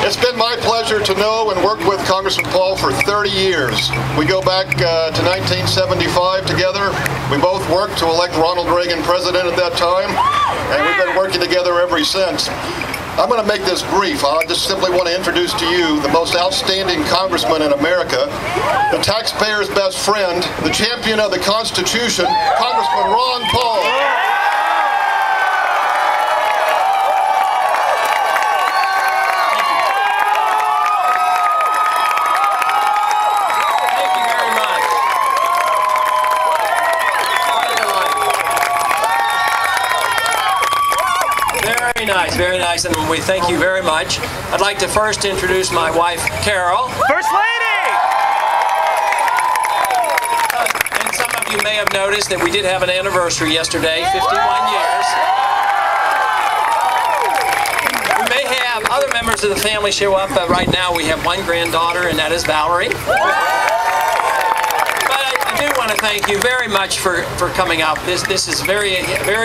It's been my pleasure to know and work with Congressman Paul for 30 years. We go back to 1975 together. We both worked to elect Ronald Reagan president at that time, and we've been working together ever since. I'm going to make this brief. I just simply want to introduce to you the most outstanding congressman in America, the taxpayer's best friend, the champion of the Constitution, Congressman Ron Paul. Very nice, and we thank you very much. I'd like to first introduce my wife, Carol. First Lady! And some of you may have noticed that we did have an anniversary yesterday, 51 years. We may have other members of the family show up. Right now we have one granddaughter, and that is Valerie. I do want to thank you very much for coming out. This is very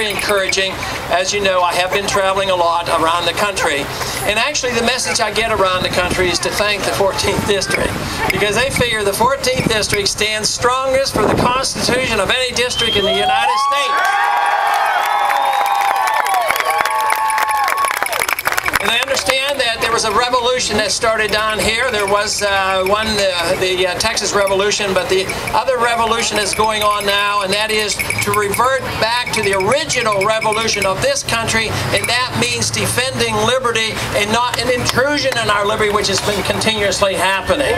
encouraging. As you know, I have been traveling a lot around the country, and actually the message I get around the country is to thank the 14th District, because they figure the 14th District stands strongest for the Constitution of any district in the United States. And I understand that there was a revolution that started down here. There was the Texas Revolution, but the other revolution is going on now, and that is to revert back to the original revolution of this country, and that means defending liberty and not an intrusion in our liberty, which has been continuously happening.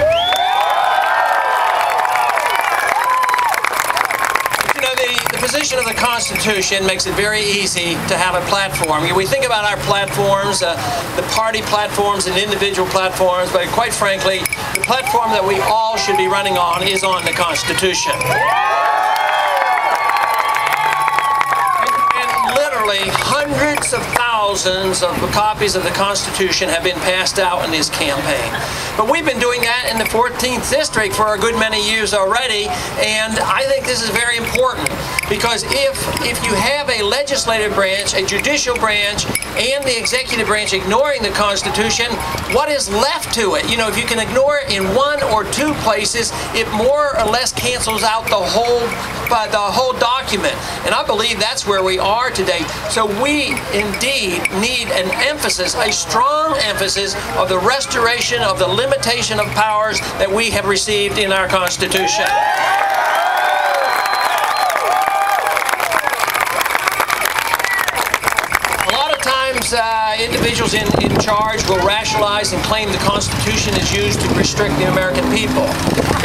The position of the Constitution makes it very easy to have a platform. We think about our platforms, the party platforms and individual platforms, but quite frankly, the platform that we all should be running on is on the Constitution. And literally hundreds of thousands of copies of the Constitution have been passed out in this campaign. But we've been doing that in the 14th District for a good many years already, and I think this is very important, because if you have a legislative branch, a judicial branch, and the executive branch ignoring the Constitution, what is left to it? You know, if you can ignore it in one or two places, it more or less cancels out the whole document. And I believe that's where we are today. So we indeed need an emphasis, a strong emphasis of the restoration of the limitation of powers that we have received in our Constitution. Individuals in charge will rationalize and claim the Constitution is used to restrict the American people.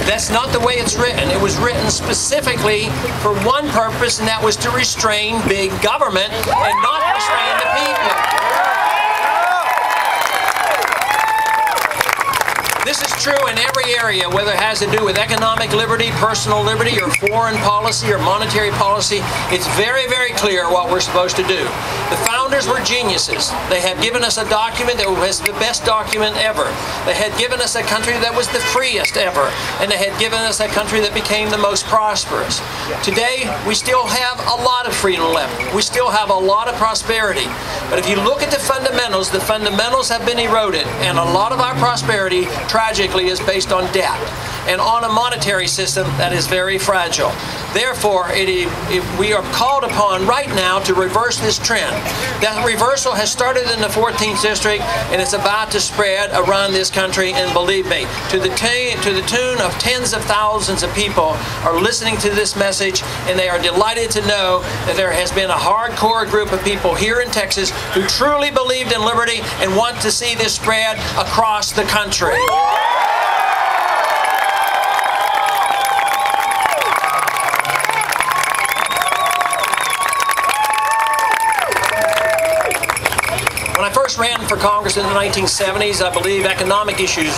That's not the way it's written. It was written specifically for one purpose, and that was to restrain big government and not restrain the people. This is true in every area, whether it has to do with economic liberty, personal liberty, or foreign policy, or monetary policy. It's very, very clear what we're supposed to do. The founders were geniuses. They had given us a document that was the best document ever. They had given us a country that was the freest ever. And they had given us a country that became the most prosperous. Today, we still have a lot of freedom left. We still have a lot of prosperity. But if you look at the fundamentals have been eroded. And a lot of our prosperity, tragically, is based on debt and on a monetary system that is very fragile. Therefore, we are called upon right now to reverse this trend. That reversal has started in the 14th District, and it's about to spread around this country, and believe me, to the tune of tens of thousands of people are listening to this message, and they are delighted to know that there has been a hardcore group of people here in Texas who truly believed in liberty and want to see this spread across the country. When I first ran for Congress in the 1970s, I believe economic issues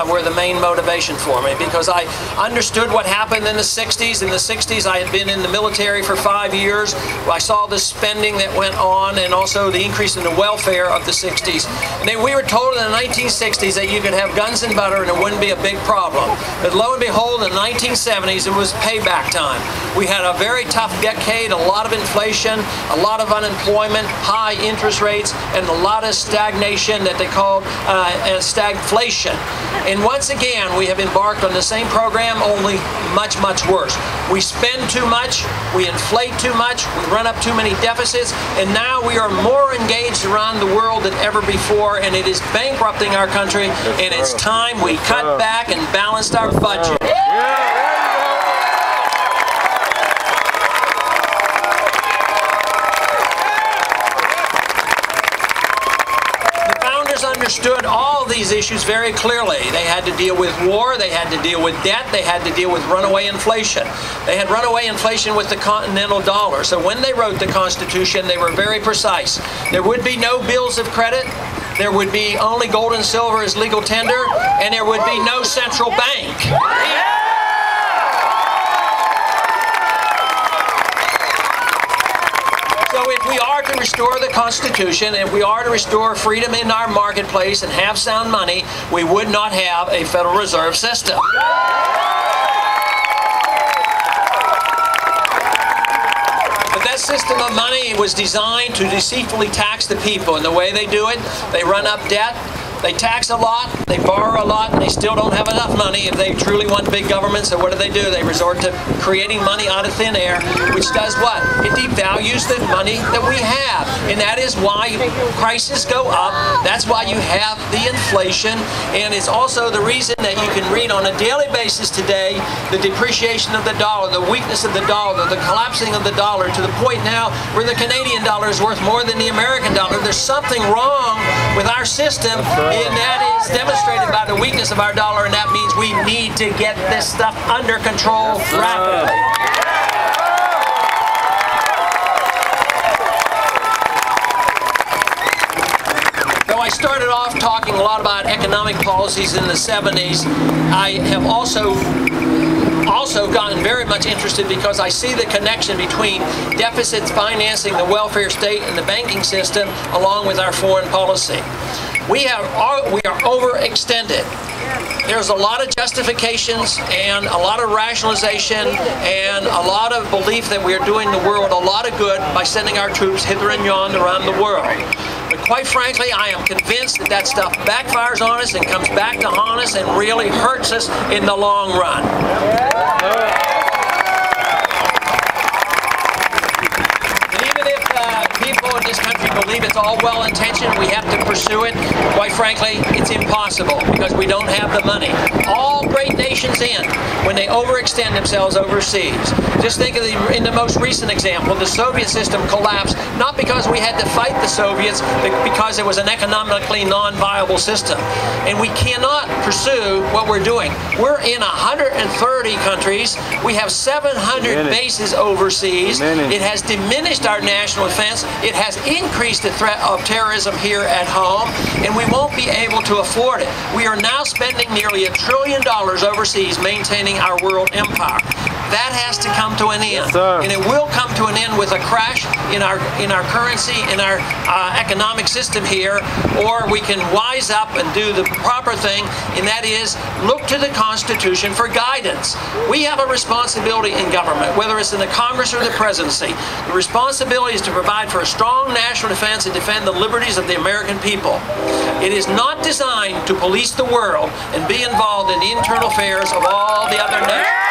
were the main motivation for me, because I understood what happened in the 60s. In the 60s, I had been in the military for 5 years. I saw the spending that went on, and also the increase in the welfare of the 60s. And we were told in the 1960s that you could have guns and butter and it wouldn't be a big problem. But lo and behold, in the 1970s, it was payback time. We had a very tough decade, a lot of inflation, a lot of unemployment, high interest rates, and a lot of stagnation that they called stagflation. And once again, we have embarked on the same program, only much, much worse. We spend too much, we inflate too much, we run up too many deficits, and now we are more engaged around the world than ever before, and it is bankrupting our country, and it's time we cut back and balanced our budget. Understood all these issues very clearly. They had to deal with war, they had to deal with debt, they had to deal with runaway inflation. They had runaway inflation with the continental dollar. So when they wrote the Constitution, they were very precise. There would be no bills of credit, there would be only gold and silver as legal tender, and there would be no central bank. So if we are to restore the Constitution, if we are to restore freedom in our marketplace and have sound money, we would not have a Federal Reserve System. But that system of money was designed to deceitfully tax the people. And the way they do it, they run up debt, they tax a lot, they borrow a lot, and they still don't have enough money if they truly want big government. So what do? They resort to creating money out of thin air, which does what? It devalues the money that we have. And that is why prices go up. That's why you have the inflation. And it's also the reason that you can read on a daily basis today the depreciation of the dollar, the weakness of the dollar, the collapsing of the dollar, to the point now where the Canadian dollar is worth more than the American dollar. There's something wrong with our system. And that is demonstrated by the weakness of our dollar, and that means we need to get this stuff under control rapidly. So I started off talking a lot about economic policies in the 70s. I have also gotten very much interested because I see the connection between deficits financing the welfare state and the banking system along with our foreign policy. We are overextended. There's a lot of justifications and a lot of rationalization and a lot of belief that we are doing the world a lot of good by sending our troops hither and yon around the world. But quite frankly, I am convinced that that stuff backfires on us and comes back to haunt us and really hurts us in the long run. People in this country believe it's all well-intentioned, we have to pursue it. Quite frankly, it's impossible because we don't have the money. All great nations end when they overextend themselves overseas. Just think of in the most recent example, the Soviet system collapsed not because we had to fight the Soviets, but because it was an economically non-viable system. And we cannot pursue what we're doing. We're in 130 countries. We have 700 bases overseas. It has diminished our national defense. It has increased the threat of terrorism here at home, and we won't be able to afford it. We are now spending nearly $1 trillion overseas maintaining our world empire. That has to come to an end, and it will come to an end with a crash in our currency, in our economic system here, or we can wise up and do the proper thing, and that is look to the Constitution for guidance. We have a responsibility in government, whether it's in the Congress or the presidency. The responsibility is to provide for a strong national defense and defend the liberties of the American people. It is not designed to police the world and be involved in the internal affairs of all the other nations.